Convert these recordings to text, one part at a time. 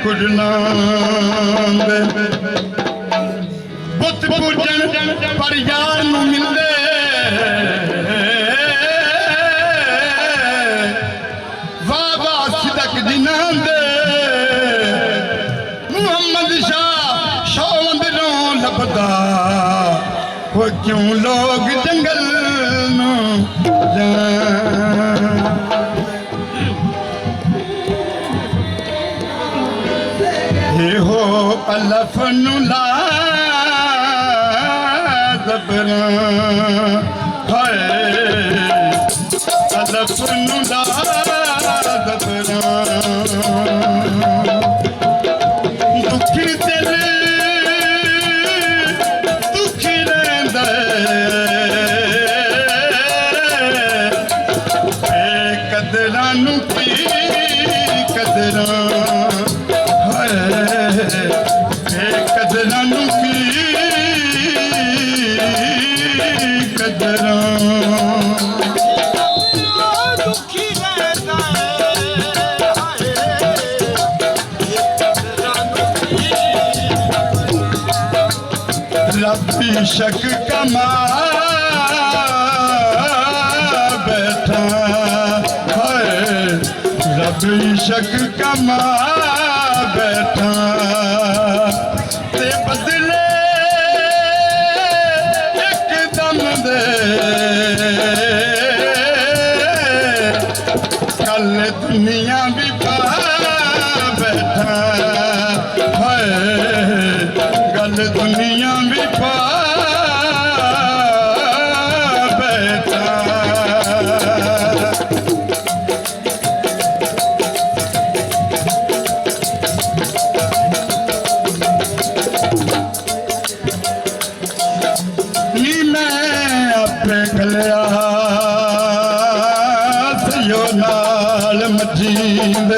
गुरनाम बुत पूजन पर यार नू मिलदे वाह वाह सिदक जिन्हां दे मुहम्मद शाह शौंद नू लभदा वो क्यों लोग जंगल नू जान हो अलफ नु ला ज़बरा हाय अलफ नु ला ज़बरा दुखी दिल दुखी रहंदा ए कदरां नु की कदरां कदरां नू की कदरां दुखी रहंदा रब्बी शक कमा बैठा है रब्बी शक कमा बैठा ते बदले एकदम दे कल दुनिया भी पा बैठा है कल दुनिया भी पा बैठा नाल मजीद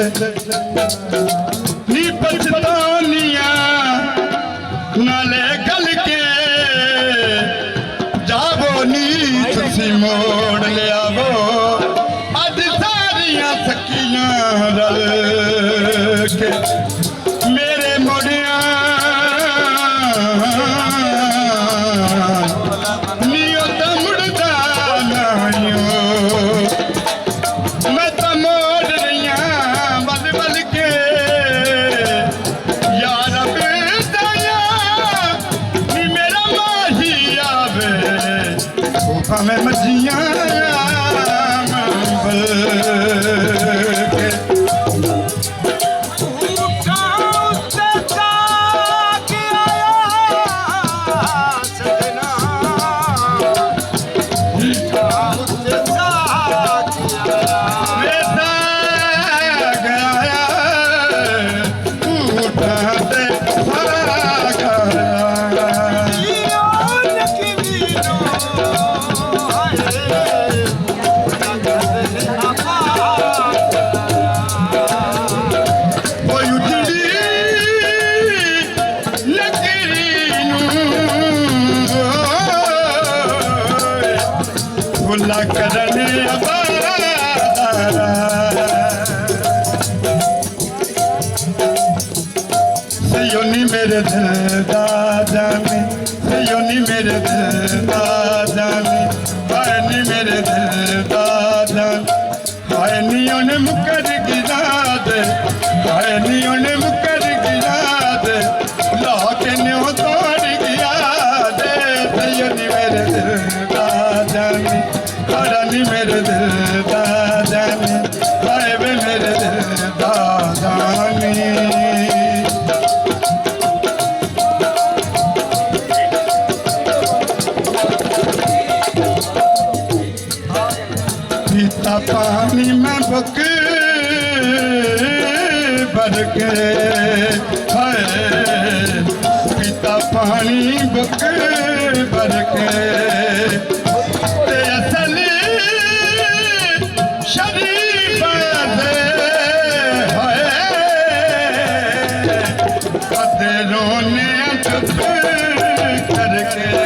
नी पछतानिया नाले गल के जावो नी तुसी मोड़ लियावो अज सारियां सकियां रल के मेरे मोड़िया नियो तो मुड़दा नायो मैं मजिया करने सयोनी मेरे दिल दा जाने सयोनी मेरे दिल दा जाने हाय नी मेरे दिल दा जाने हाय नी उन्हें मुकर गिरा दे हाय नी उन्हें मुकर गिरा दे लाके ने हो तोड़ गया दे सयोनी मेरे दिल दा जाने नी मेरे दिल दा जाने हाय वे मेरे दिल दा जाने पीता पानी में बुक भर के हाय पीता पानी बुक भर के रोने चुप करके